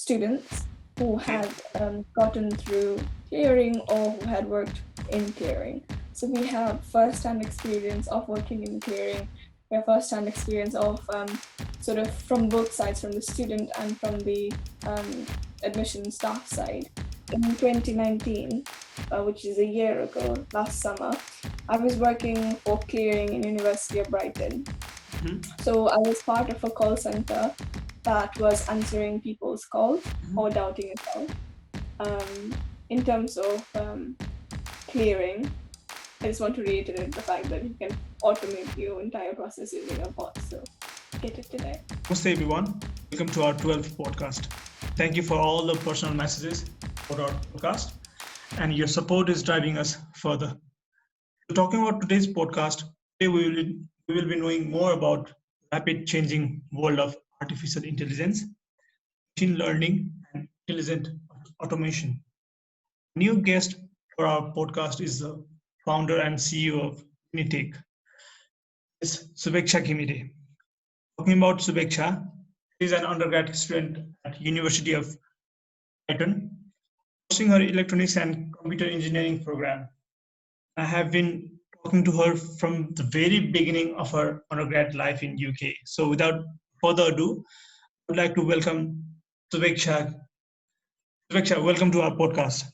students who had gotten through clearing or who had worked in clearing. So we have first-hand experience of working in clearing. We have first-hand experience of sort of from both sides, from the student and from the admission staff side. In 2019, which is a year ago, last summer, I was working for clearing in University of Brighton. So I was part of a call center that was answering people's calls or doubting a call. In terms of clearing, I just want to reiterate the fact that you can automate your entire process using a bot. So get it today. Namaste everyone. Welcome to our 12th podcast. Thank you for all the personal messages for our podcast, and your support is driving us further. So talking about today's podcast, today we will be knowing more about rapid changing world of artificial intelligence, machine learning, and intelligent automation. New guest for our podcast is the founder and CEO of Unitec. It's Shuvechchha Ghimire. Talking about Shuvechchha, she is an undergrad student at University of Brighton, pursuing her electronics and computer engineering program. I have been talking to her from the very beginning of her undergrad life in UK. So without further ado, I would like to welcome Shuvechchha. Shuvechchha, welcome to our podcast.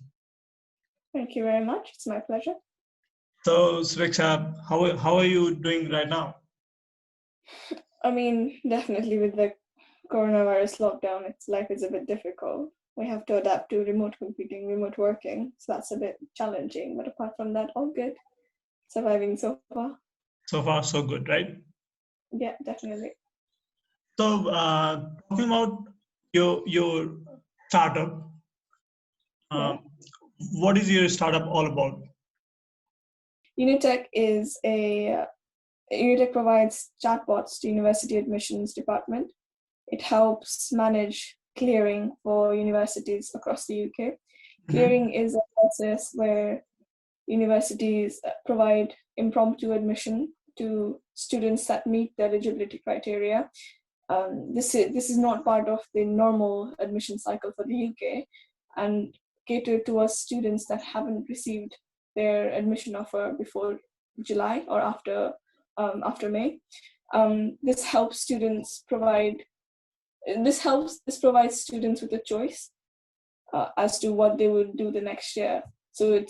Thank you very much. It's my pleasure. So Shuvechchha, how are you doing right now? I mean, definitely with the coronavirus lockdown, life is a bit difficult. We have to adapt to remote computing, remote working. So that's a bit challenging. But apart from that, all good. Surviving so far. So far, so good, right? Yeah, definitely. So talking about your startup, what is your startup all about? Unitec Unitec provides chatbots to university admissions department. It helps manage clearing for universities across the UK. Clearing is a process where universities provide impromptu admission to students that meet the eligibility criteria. This is not part of the normal admission cycle for the UK and catered towards students that haven't received their admission offer before July or after May. This provides students with a choice as to what they will do the next year. So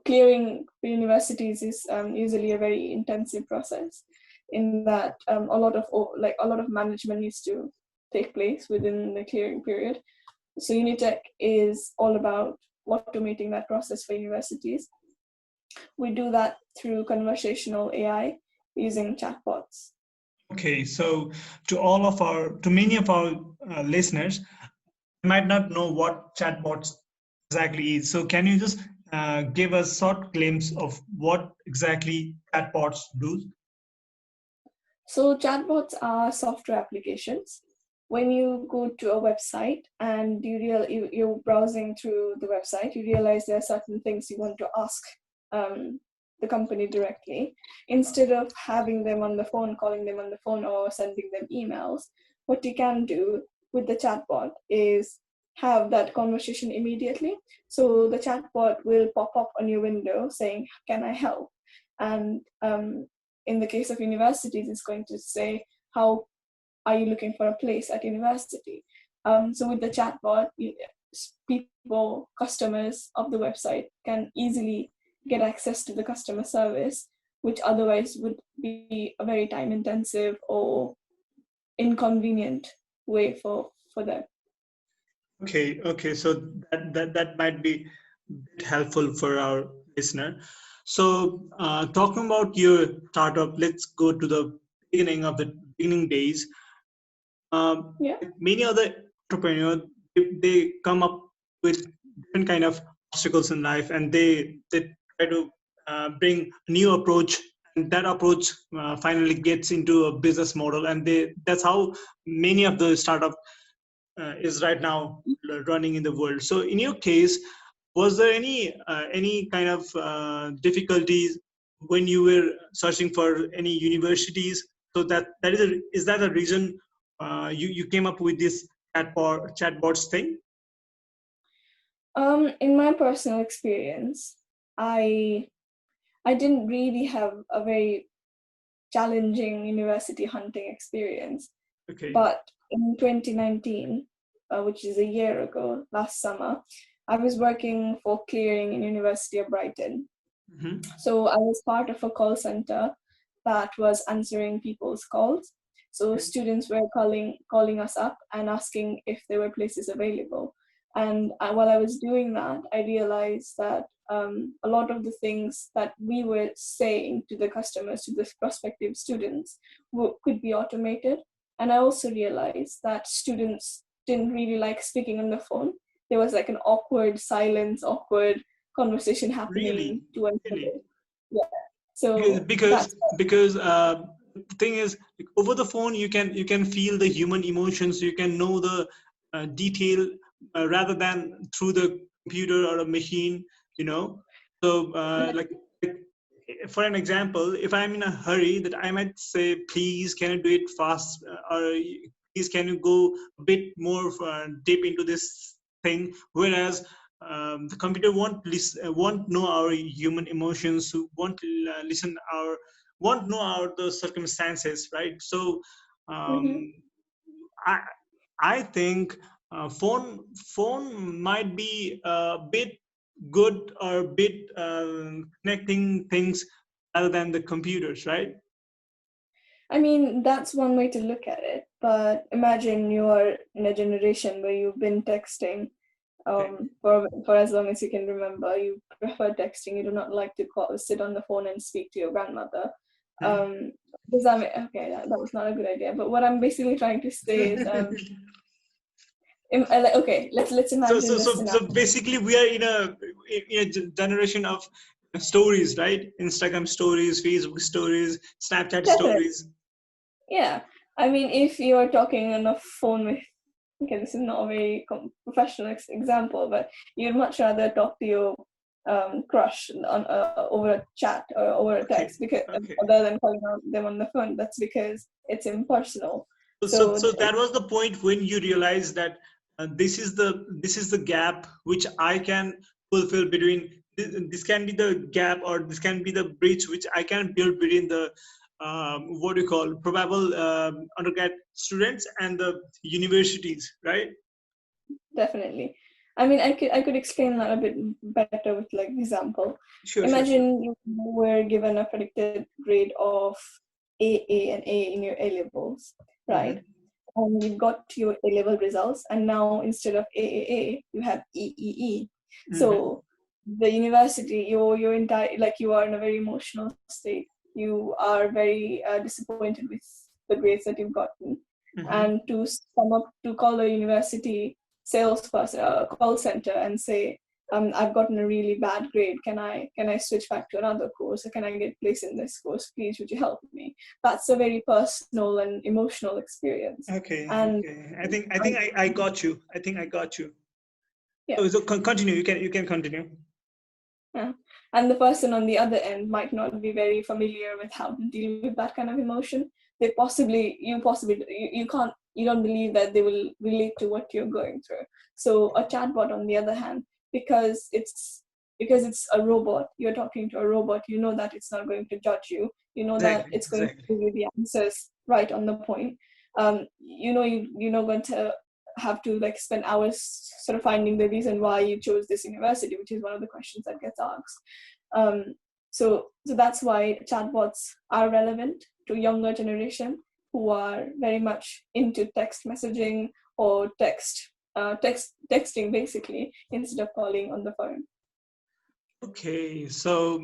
clearing for universities is usually a very intensive process in that a lot of management needs to take place within the clearing period. So Unitec is all about automating that process for universities. We do that through conversational AI using chatbots. Okay, so to many of our listeners, might not know what chatbots exactly is. So can you just give a short glimpse of what exactly chatbots do? So chatbots are software applications. When you go to a website and you're browsing through the website, you realize there are certain things you want to ask the company directly. Instead of having them on the phone, calling them on the phone or sending them emails, what you can do with the chatbot is have that conversation immediately. So the chatbot will pop up on your window saying, "Can I help?" And in the case of universities, it's going to say, "How are you looking for a place at university?" So with the chatbot, customers of the website can easily get access to the customer service, which otherwise would be a very time-intensive or inconvenient way for them. Okay. So that might be a bit helpful for our listener. So talking about your startup, let's go to the beginning days. Many other entrepreneurs, they come up with different kind of obstacles in life, and they try to bring a new approach, and that approach finally gets into a business model, and that's how many of the startup is right now running in the world. So in your case, was there any kind of difficulties when you were searching for any universities? So is that a reason you came up with this chatbots thing? In my personal experience, I didn't really have a very challenging university hunting experience. Okay. But in 2019, which is a year ago, last summer, I was working for clearing in University of Brighton. Mm-hmm. So I was part of a call center that was answering people's calls. So students were calling us up and asking if there were places available. And while I was doing that, I realized that a lot of the things that we were saying to the customers, to the prospective students, could be automated. And I also realized that students didn't really like speaking on the phone. There was like an awkward silence, awkward conversation happening to one another. Yeah. So because the thing is, like, over the phone you can feel the human emotions, you can know the detail rather than through the computer or a machine, you know. So like for an example, if I'm in a hurry, that I might say, please can you do it fast, or please can you go a bit more deep into this thing, whereas the computer won't know our human emotions, won't listen our, won't know our the circumstances, right? So um, I I think phone might be a bit good or a bit connecting things rather than the computers, right? I mean, that's one way to look at it. But imagine you're in a generation where you've been texting for as long as you can remember. You prefer texting. You do not like to sit on the phone and speak to your grandmother. Does that okay? That was not a good idea. But what I'm basically trying to say is, okay, let's imagine this scenario. So basically, we are in a generation of stories, right? Instagram stories, Facebook stories, Snapchat Definitely. stories. Yeah, I mean, if you're talking on a phone with, okay, this is not a very professional example, but you'd much rather talk to your crush on over a chat or over a text, because other than calling out them on the phone. That's because it's impersonal. So that was the point when you realized that this is the gap which I can fulfill between this can be the gap, or this can be the bridge which I can build between the what do you call probable undergrad students and the universities, right? Definitely. I mean, I could explain that a bit better with like example. Sure. Imagine you were given a predicted grade of AA and A in your A levels, right? And you got your A level results, and now instead of AAA, you have EEE. So the university, your entire, like, you are in a very emotional state. You are very disappointed with the grades that you've gotten, and to sum up, to call a university salesperson, call center, and say, I've gotten a really bad grade. Can I switch back to another course, or can I get placed in this course? Please, would you help me? That's a very personal and emotional experience. And I think I got you. I think I got you. Yeah. So continue. You can continue. Yeah. And the person on the other end might not be very familiar with how to deal with that kind of emotion. You don't believe that they will relate to what you're going through. So a chatbot, on the other hand, because it's a robot, you're talking to a robot, you know that it's not going to judge you. You know that it's going to give you the answers right on the point. You're not going to have to like spend hours sort of finding the reason why you chose this university, which is one of the questions that gets asked. So that's why chatbots are relevant to younger generation who are very much into text messaging or texting basically, instead of calling on the phone. Okay, so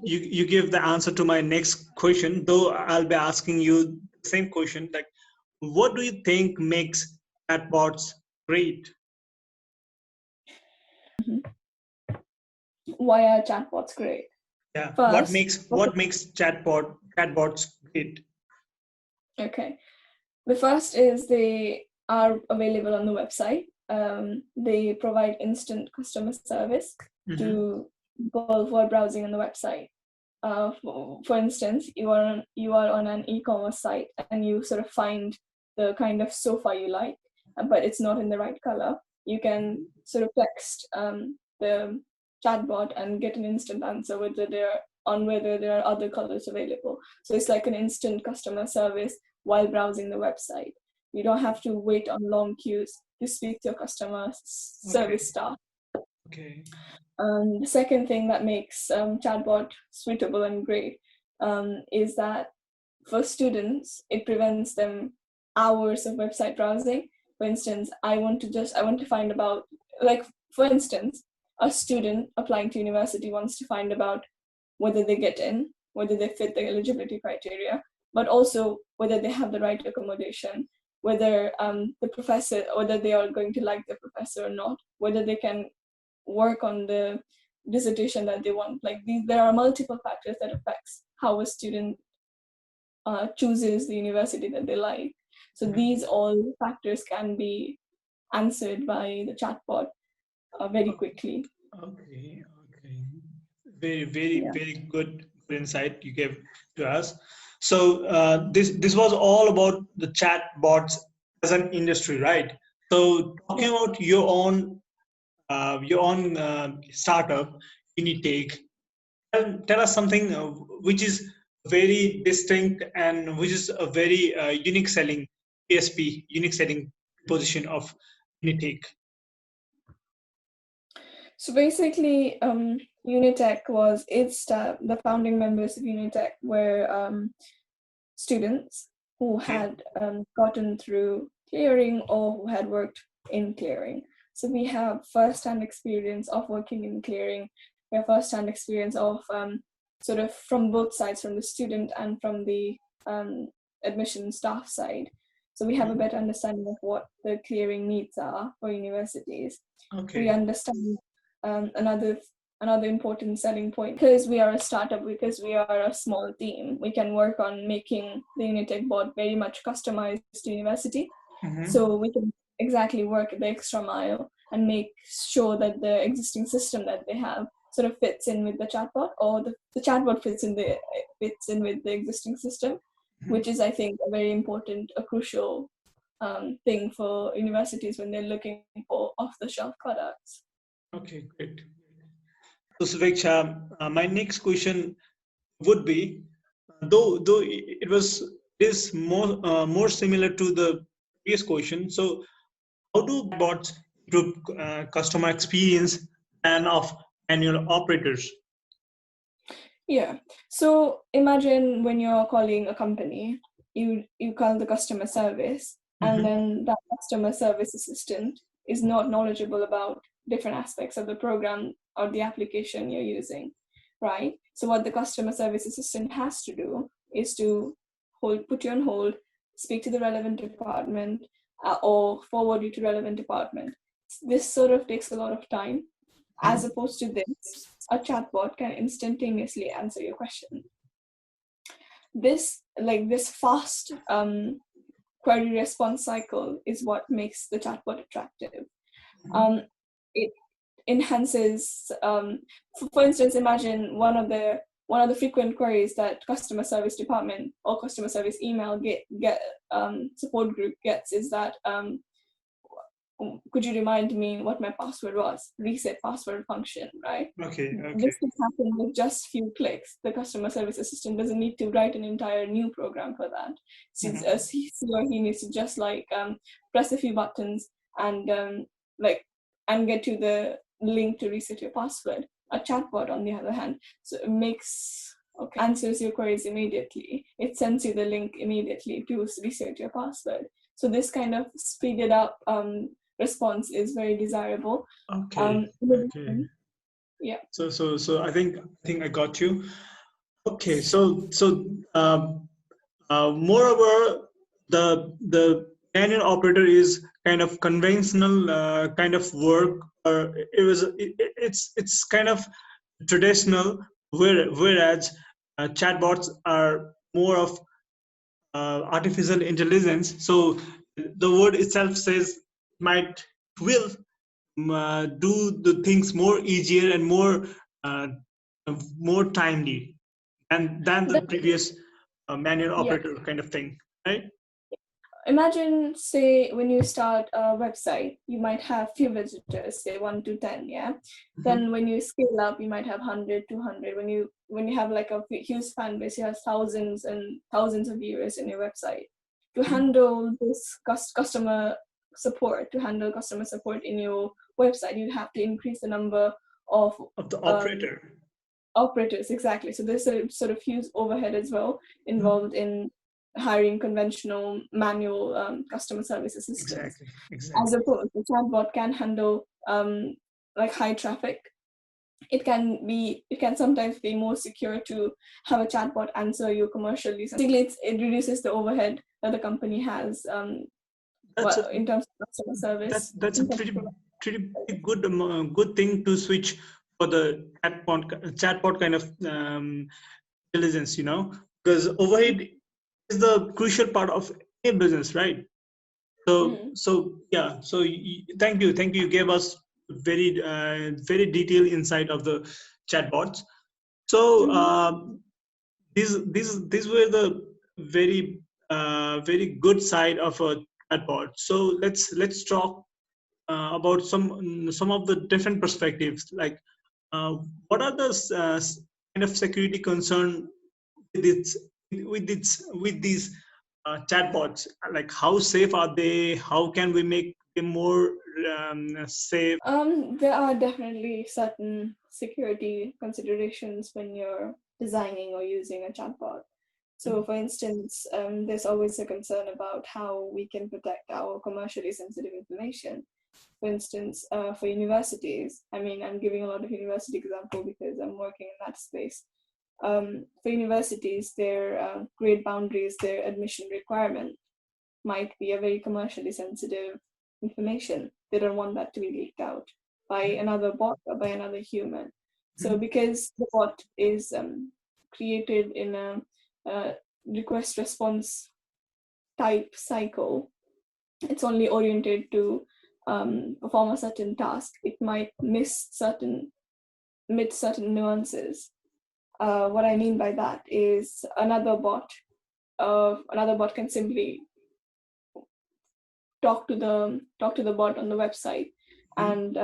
you give the answer to my next question, though I'll be asking you the same question, like, what do you think makes chatbots great? Why are chatbots great? Yeah. First, what makes chatbots great? Okay. The first is they are available on the website. They provide instant customer service to people who are browsing on the website. For instance, you are on an e-commerce site and you sort of find the kind of sofa you like, but it's not in the right color. You can sort of text the chatbot and get an instant answer whether there are other colors available. So it's like an instant customer service while browsing the website. You don't have to wait on long queues to speak to your customer service staff. Okay. The second thing that makes chatbot suitable and great is that for students, it prevents them hours of website browsing. For instance, I want to find about, like, for instance, a student applying to university wants to find about whether they get in, whether they fit the eligibility criteria, but also whether they have the right accommodation, whether whether they are going to like the professor or not, whether they can work on the dissertation that they want. Like there are multiple factors that affects how a student chooses the university that they like. So these all factors can be answered by the chatbot very quickly. Okay. Very good insight you gave to us. So this was all about the chatbots as an industry, right? So talking about your own startup, Unitec, tell us something which is very distinct and which is a very unique selling PSP, unique selling position of Unitec. So basically, Unitec the founding members of Unitec were students who had gotten through clearing or who had worked in clearing. So we have first-hand experience of working in clearing. We have first-hand experience of sort of from both sides, from the student and from the admission staff side. So we have a better understanding of what the clearing needs are for universities. Okay. We understand another important selling point, because we are a startup, because we are a small team, we can work on making the Unitec bot very much customized to university. So we can exactly work the extra mile and make sure that the existing system that they have sort of fits in with the chatbot, or the chatbot fits in with the existing system, which is, I think, a very important, a crucial thing for universities when they're looking for off-the-shelf products. Okay, great. So Shuvechchha, my next question would be, though it is more similar to the previous question. So how do bots improve customer experience and of manual operators? Yeah. So imagine when you're calling a company, you call the customer service, and then that customer service assistant is not knowledgeable about different aspects of the program or the application you're using, right? So what the customer service assistant has to do is to put you on hold, speak to the relevant department, or forward you to relevant department. This sort of takes a lot of time. As opposed to this, a chatbot can instantaneously answer your question. This fast query response cycle is what makes the chatbot attractive. It enhances, for instance, imagine one of the frequent queries that customer service department or customer service email get support group gets is that could you remind me what my password was? Reset password function, right? Okay. This can happen with just few clicks. The customer service assistant doesn't need to write an entire new program for that. He needs to just press a few buttons and get to the link to reset your password. A chatbot, on the other hand, so it answers your queries immediately. It sends you the link immediately to reset your password. So this kind of speeded up response is very desirable. Okay. Yeah. So I think I got you. Okay. Moreover, the manual operator is kind of conventional kind of work, or it's kind of traditional, whereas chatbots are more of artificial intelligence. So the word itself says will do the things more easier and more timely. and than the previous manual operator kind of thing, right? Imagine, say, when you start a website, you might have few visitors, say 1 to 10, yeah. Mm-hmm. Then when you scale up, you might have 100, 200. When you have like a huge fan base, you have thousands and thousands of viewers in your website. To handle this customer support, in your website, you have to increase the number of the operator. Operators, exactly. So there's a sort of huge overhead as well involved in hiring conventional manual customer service assistants. Exactly. As opposed, the chatbot can handle like high traffic. It can sometimes be more secure to have a chatbot answer you commercially. Basically, it reduces the overhead that the company has in terms of customer service. That's a pretty good thing to switch for the chatbot kind of intelligence, because overhead is the crucial part of any business, right? So yeah. So thank you. You gave us very detailed insight of the chatbots. So these were the very good side of a chatbot. So let's talk about some of the different perspectives. Like, what are the kind of security concern with these chatbots? Like, how safe are they? How can we make them more safe? There are definitely certain security considerations when you're designing or using a chatbot. So, for instance, there's always a concern about how we can protect our commercially sensitive information. For instance, for universities, I'm giving a lot of university example because I'm working in that space. For universities, their grade boundaries, their admission requirement might be a very commercially sensitive information. They don't want that to be leaked out by another bot or by another human. So because the bot is created in a request response type cycle, it's only oriented to perform a certain task. It might miss certain nuances. What I mean by that is another bot can simply talk to the bot on the website and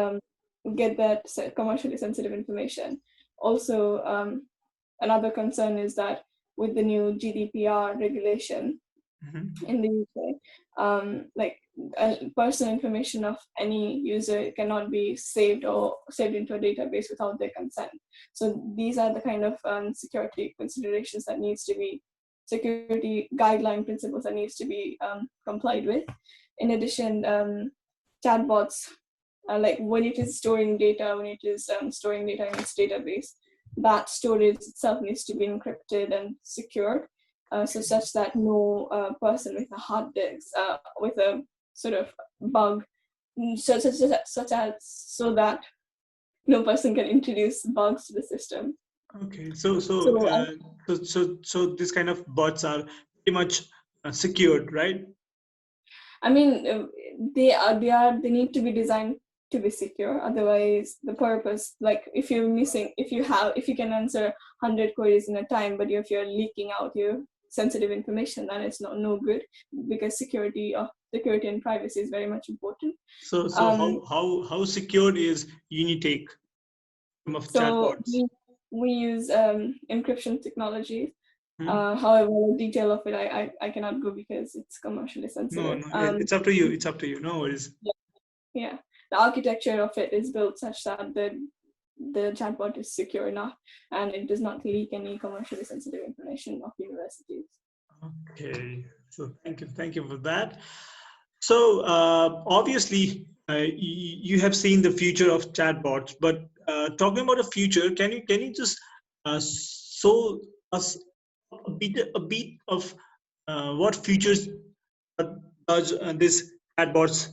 get that commercially sensitive information. Also, another concern is that with the new GDPR regulation in the UK, like personal information of any user cannot be saved into a database without their consent. So these are the kind of security considerations that security guideline principles that needs to be complied with. In addition, chatbots, like when it is storing data in its database, that storage itself needs to be encrypted and secured, so such that no person with a hard disk, with a sort of bug, so that no person can introduce bugs to the system. Okay, so this kind of bots are pretty much secured, right? They need to be designed to be secure. Otherwise, the purpose, like if you can answer 100 queries in a time, but if you're leaking out your sensitive information, then it's no good, because security and privacy is very much important. So how secured is Unitec of chatbots? We use encryption technology. However, the detail of it, I cannot go because it's commercially sensitive. No, it's up to you. No worries. Yeah, the architecture of it is built such that the chatbot is secure enough and it does not leak any commercially sensitive information of universities. Okay, so thank you for that. So obviously, you have seen the future of chatbots, but talking about the future, can you just show us a bit of what features does this chatbots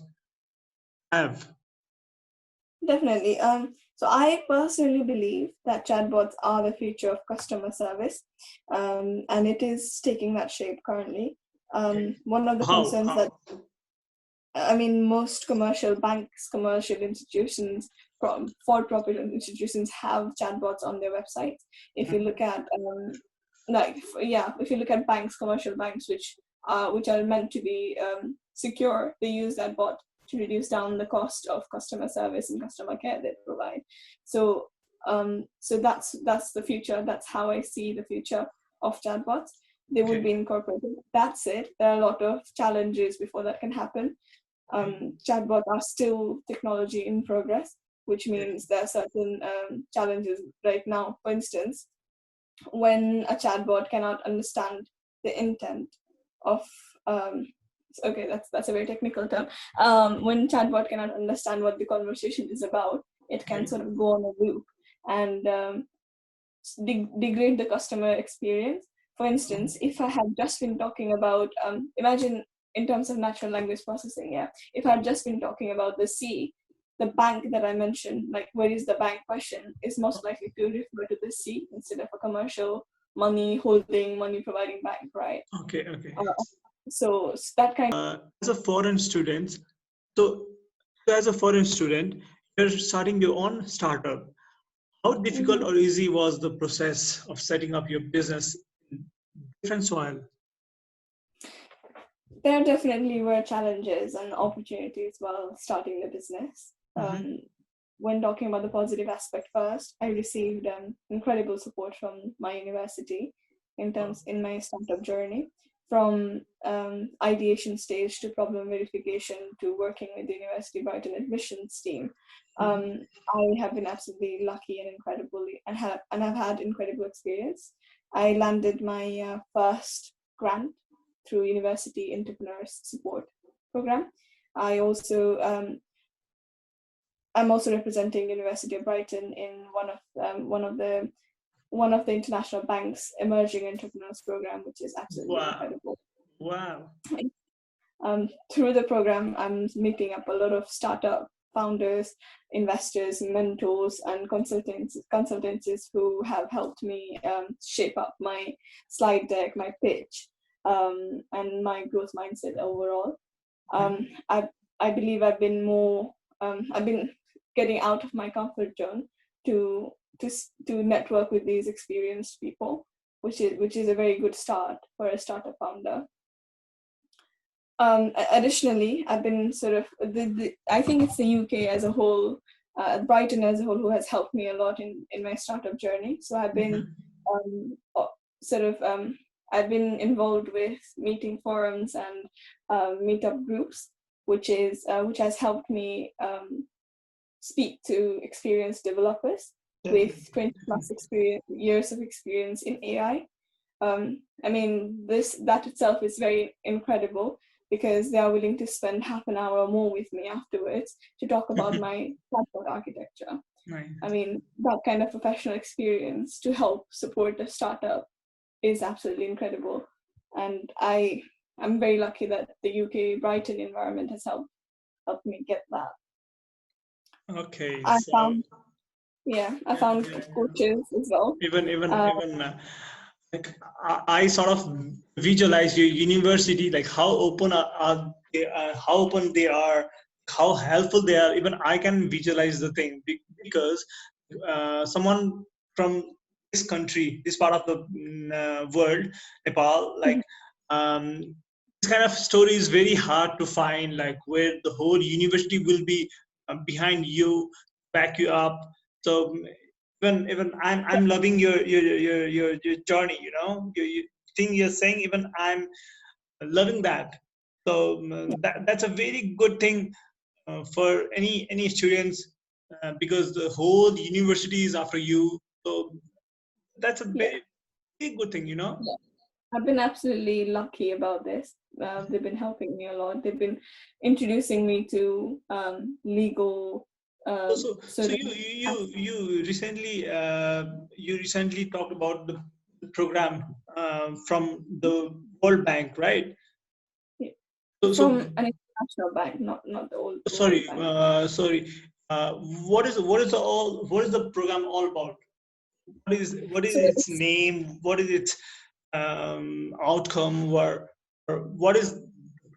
have? Definitely. So I personally believe that chatbots are the future of customer service, and it is taking that shape currently. One of the concerns that most commercial banks, commercial institutions, for-profit institutions have chatbots on their websites. If you look at if you look at banks, commercial banks, which are meant to be secure, they use that bot to reduce down the cost of customer service and customer care they provide. So that's the future. That's how I see the future of chatbots. They would be incorporated. That's it. There are a lot of challenges before that can happen. Chatbots are still technology in progress, which means there are certain challenges right now. For instance, when a chatbot cannot understand the intent of that's a very technical term. When chatbot cannot understand what the conversation is about, it can sort of go on a loop and degrade the customer experience. For instance, if I had just been talking about, imagine in terms of natural language processing, if I had just been talking about the sea, the bank that I mentioned, like where is the bank question, is most likely to refer to the sea instead of a commercial money holding, money providing bank, right? Okay. So that kind as a foreign student, so as a foreign student, you're starting your own startup. How difficult or easy was the process of setting up your business in different soil? There definitely were challenges and opportunities while starting the business. When talking about the positive aspect first, I received incredible support from my university in my startup journey, from ideation stage to problem verification to working with the University Brighton admissions team. I have been absolutely lucky and have had incredible experience. I landed my first grant through University Entrepreneurs Support Program. I'm also representing University of Brighton in one of the international banks emerging entrepreneurs program, which is absolutely incredible. Wow. Through the program, I'm meeting up a lot of startup founders, investors, mentors, and consultancies who have helped me shape up my slide deck, my pitch, and my growth mindset overall. I believe I've been getting out of my comfort zone to network with these experienced people, which is a very good start for a startup founder. Additionally, I've been sort of I think it's the UK as a whole, Brighton as a whole, who has helped me a lot in my startup journey. So I've been I've been involved with meeting forums and meetup groups, which has helped me speak to experienced developers with 20 plus years of experience in AI. I mean, that itself is very incredible, because they are willing to spend half an hour or more with me afterwards to talk about my chatbot architecture. Right. I mean, that kind of professional experience to help support a startup is absolutely incredible. And I'm very lucky that the UK Brighton environment has helped me get that. Okay. I found coaches as well. Like I sort of visualize your university, like how open are they, how open they are, how helpful they are. Even I can visualize the thing, because someone from this country, this part of the world, Nepal, like this kind of story is very hard to find, like where the whole university will be behind you, back you up. So even I'm loving your journey, you thing you're saying, even I'm loving that. So that's a very good thing for any students, because the whole university is after you. So that's a very good thing. Yeah. I've been absolutely lucky about this. They've been helping me a lot. They've been introducing me to legal. So you recently talked about the program from the World Bank, right? Yeah. From an international bank, not the old. Sorry, bank. what is the program all about? What is its name? What is its outcome? Or what is the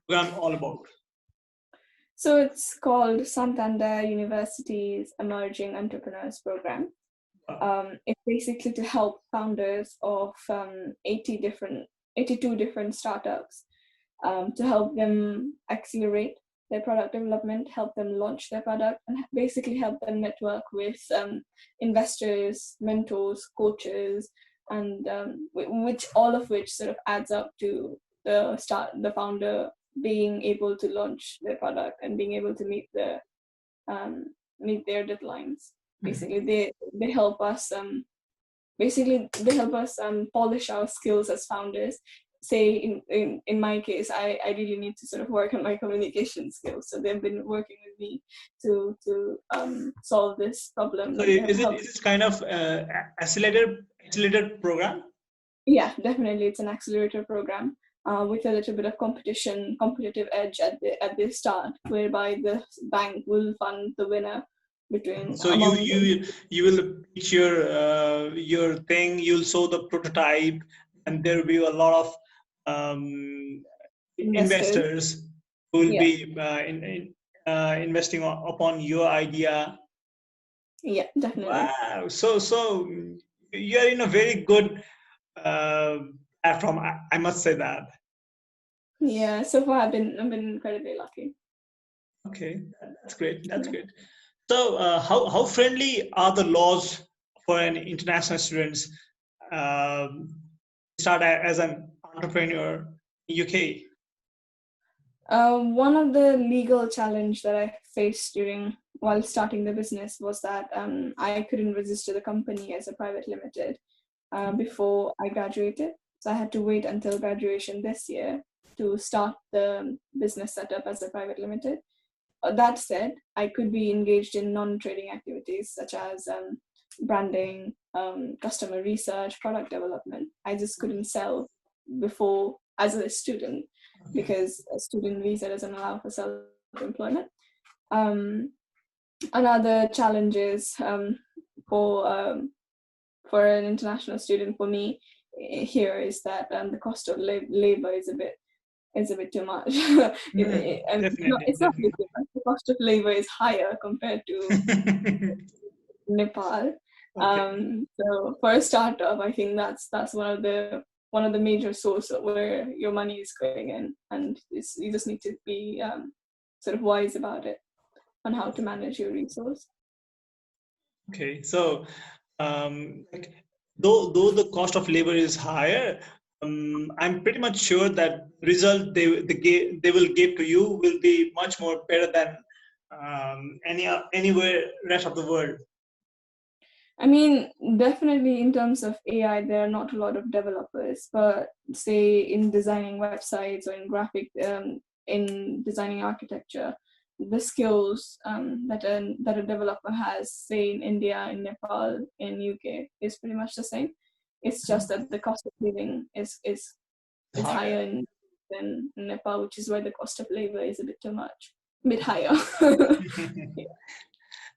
program all about? So it's called Santander University's Emerging Entrepreneurs Program. It's basically to help founders of 82 different startups, to help them accelerate their product development, help them launch their product, and basically help them network with investors, mentors, coaches, and all of which sort of adds up to the founder being able to launch their product and being able to meet their deadlines. Basically, they help us polish our skills as founders. Say in my case, I really need to sort of work on my communication skills. So they've been working with me to solve this problem. So is it kind of accelerated program? Yeah, definitely, it's an accelerator program with a little bit of competitive edge at the start, whereby the bank will fund the winner between. So you will pitch your thing. You'll show the prototype, and there will be a lot of investors who will be investing upon your idea. Yeah, definitely. Wow! So you are in a very good platform. I must say that. Yeah, so far I've been incredibly lucky. Okay, that's great. That's great. So how friendly are the laws for an international students start as an entrepreneur in UK? One of the legal challenge that I faced while starting the business was that I couldn't register the company as a private limited before I graduated. So I had to wait until graduation this year to start the business setup as a private limited. That said, I could be engaged in non-trading activities such as branding, customer research, product development. I just couldn't sell before as a student because a student visa doesn't allow for self-employment. Another challenge is for an international student for me here is that the cost of labor is a bit too much. It's not too much. The cost of labor is higher compared to Nepal. Okay. So for a startup, I think that's one of the major sources where your money is going in, and you just need to be sort of wise about it on how to manage your resource. Okay, so though the cost of labor is higher, I'm pretty much sure that result they will give to you will be much more better than anywhere rest of the world. I mean, definitely in terms of AI, there are not a lot of developers, but say in designing websites or in designing architecture, the skills that a developer has, say in India, in Nepal, in UK, is pretty much the same. It's just that the cost of living is higher than Nepal, which is why the cost of labor is a bit higher. Yeah.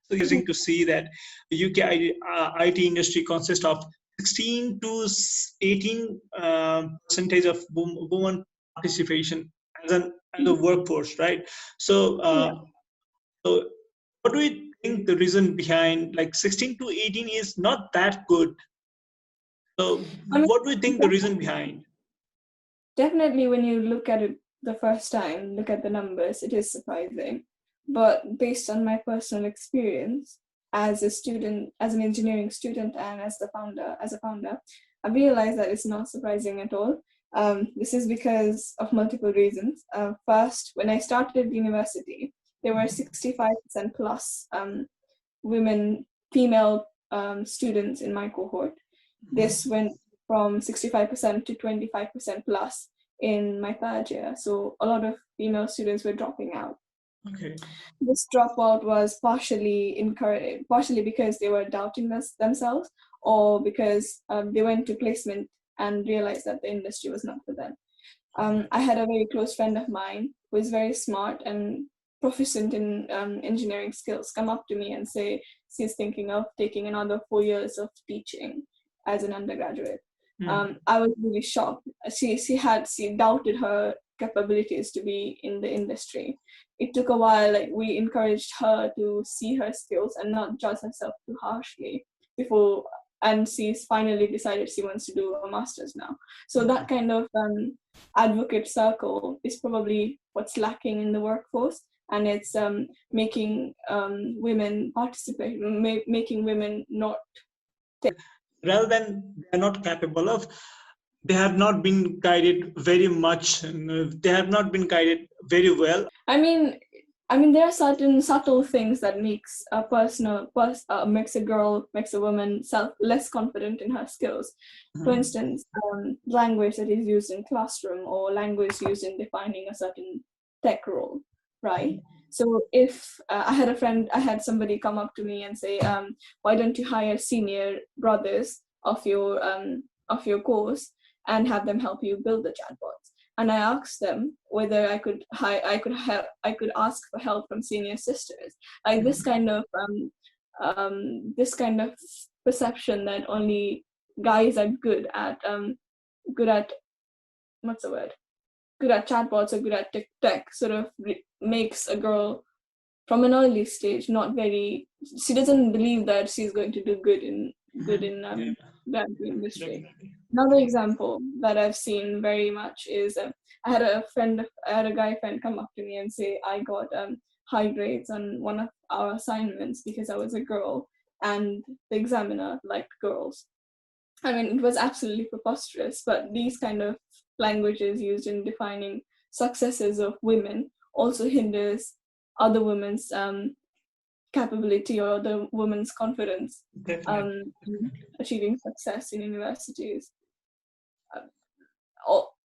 So using to see that the UK IT industry consists of 16 to 18 percentage of women participation as a workforce, right? So, so what do we think the reason behind like 16 to 18 is not that good? So, what do we think the reason behind? Definitely, when you look at it the first time, look at the numbers, it is surprising. But based on my personal experience as a student, as an engineering student, and as a founder, I realized that it's not surprising at all. This is because of multiple reasons. First, when I started university, there were 65% plus female students in my cohort. This went from 65% to 25% plus in my third year. So a lot of female students were dropping out. Okay. This dropout was partially because they were doubting themselves, or because they went to placement and realized that the industry was not for them. I had a very close friend of mine who is very smart and proficient in engineering skills come up to me and say she's thinking of taking another 4 years of teaching as an undergraduate. I was really shocked. She doubted her capabilities to be in the industry. It took a while. Like, we encouraged her to see her skills and not judge herself too harshly. before, and she's finally decided she wants to do a master's now. So that kind of advocate circle is probably what's lacking in the workforce, and it's making women participate, making women not rather than they're not capable of, they have not been guided very much, they have not been guided very well. I mean, there are certain subtle things that makes makes a girl, makes a woman less confident in her skills. For instance, language that is used in classroom, or language used in defining a certain tech role, right? So if I had somebody come up to me and say, why don't you hire senior brothers of your course and have them help you build the chatbots? And I asked them whether I could ask for help from senior sisters. Like this kind of perception that only guys are good at what's the word? Good at chatbots or good at tech sort of makes a girl from an early stage not very. She doesn't believe that she's going to do good in that industry. Definitely. Another example that I've seen very much is I had a guy friend come up to me and say I got high grades on one of our assignments because I was a girl and the examiner liked girls. I mean, it was absolutely preposterous, but these kind of languages used in defining successes of women also hinders other women's capability or the woman's confidence achieving success in universities.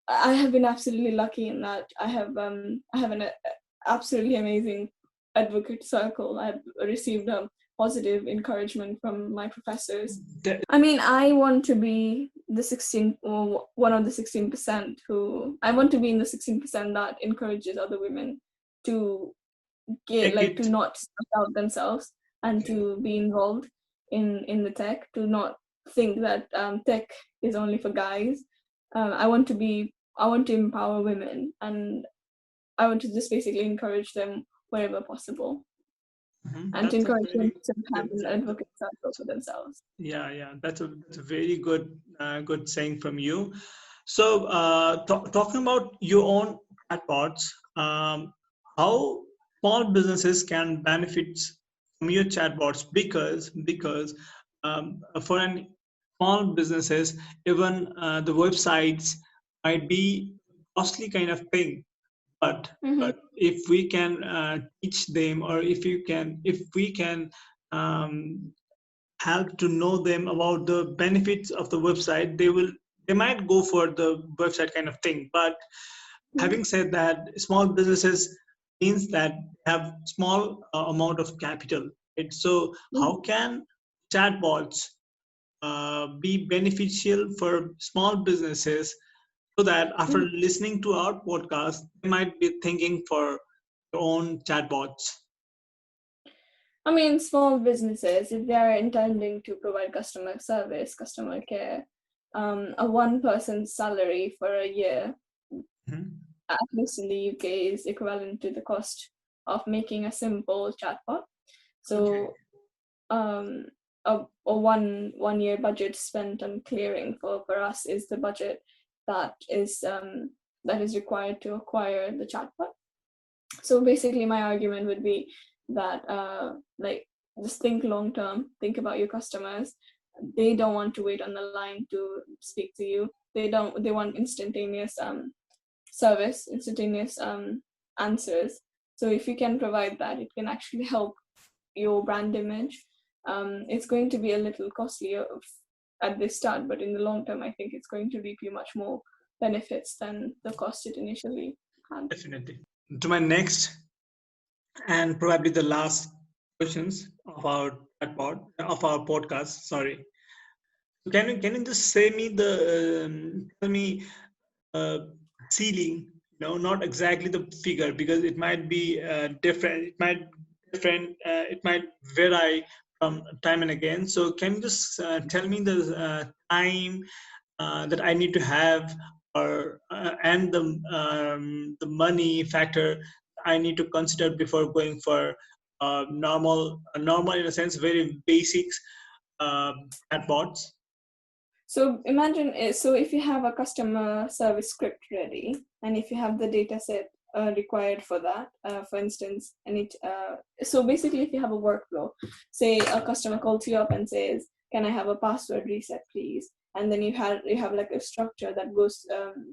I have been absolutely lucky in that I have an absolutely amazing advocate circle. I've received positive encouragement from my professors. I mean, I want to be the 16 or one of the 16% who I want to be in the 16% that encourages other women to to not stress out themselves and to be involved in the tech, to not think that tech is only for guys. I want to empower women, and I want to just basically encourage them wherever possible, and to encourage them to have an advocate circle for themselves. Yeah, that's a very good saying from you. So talking about your own chatbots, how small businesses can benefit from your chatbots, because for an small businesses, even the websites might be costly kind of thing, but if we can teach them, or if we can help to know them about the benefits of the website, they might go for the website kind of thing. But having said that, small businesses means that have small amount of capital, right? So how can chatbots be beneficial for small businesses, so that after listening to our podcast, they might be thinking for their own chatbots? I mean, small businesses, if they are intending to provide customer service, customer care, a one-person salary for a year, at least in the UK, is equivalent to the cost of making a simple chatbot. So, a 1 year budget spent on clearing for us is the budget that is required to acquire the chatbot. So basically, my argument would be that just think long term, think about your customers. They don't want to wait on the line to speak to you. They want instantaneous service, instantaneous answers. So if you can provide that, it can actually help your brand image. It's going to be a little costlier at the start, but in the long term, I think it's going to reap you much more benefits than the cost it initially had. Definitely. To my next and probably the last questions of our podcast. Sorry. Can you just say me tell me ceiling? No, not exactly the figure, because it might be different. It might vary from time and again. So can you just tell me the time that I need to have, or and the money factor I need to consider before going for normal in a sense, very basics chatbots? So imagine, so if you have a customer service script ready, and if you have the data set required for that, for instance, so basically if you have a workflow, say a customer calls you up and says, can I have a password reset, please? And then you have like a structure that goes,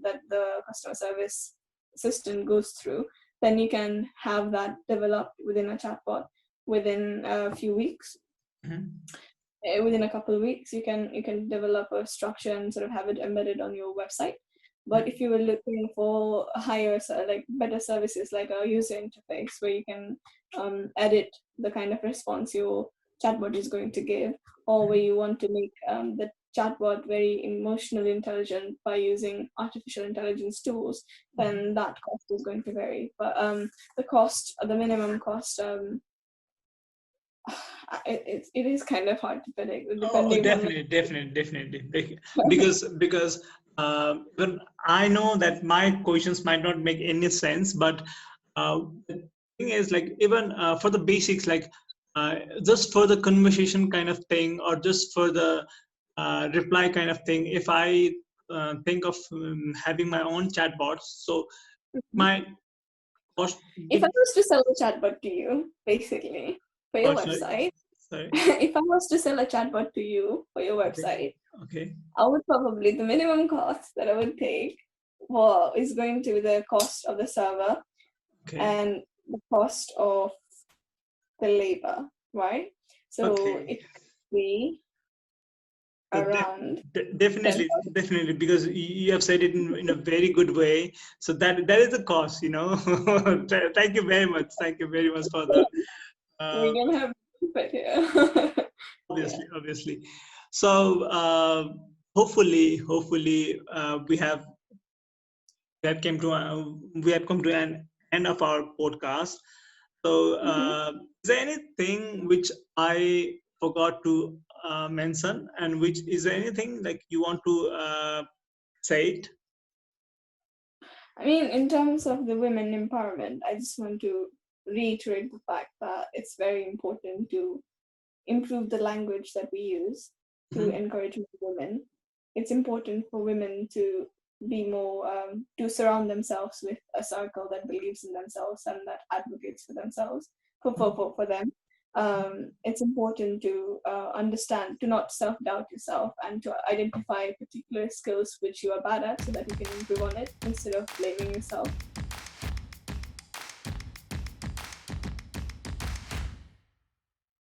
that the customer service system goes through, then you can have that developed within a chatbot within a few weeks. Mm-hmm. Within a couple of weeks you can develop a structure and sort of have it embedded on your website. But if you were looking for higher, like better services, like a user interface where you can edit the kind of response your chatbot is going to give, or where you want to make the chatbot very emotionally intelligent by using artificial intelligence tools, then that cost is going to vary. But the minimum cost, it is kind of hard to predict, depending Definitely. Because when I know that my questions might not make any sense, but the thing is, like, even for the basics, like just for the conversation kind of thing, or just for the reply kind of thing, if I think of having my own chatbots, so my cost. If I was to sell a chatbot to you, basically, for your website, Sorry. if I was to sell a chatbot to you for your website, Okay. I would probably, the minimum cost that I would take is going to be the cost of the server, Okay. and the cost of the labor, right? So it could be around definitely, because you have said it in a very good way. So that is the cost, you know. Thank you very much. Thank you very much for the. We're gonna have but here. Obviously. So hopefully, we have come to an end of our podcast. So is there anything which I forgot to mention, and which is there anything like you want to say it? I mean, in terms of the women empowerment, I just want to reiterate the fact that it's very important to improve the language that we use to encourage more women. It's important for women to be more, to surround themselves with a circle that believes in themselves and that advocates for themselves, for them. It's important to understand, to not self-doubt yourself, and to identify particular skills which you are bad at so that you can improve on it instead of blaming yourself.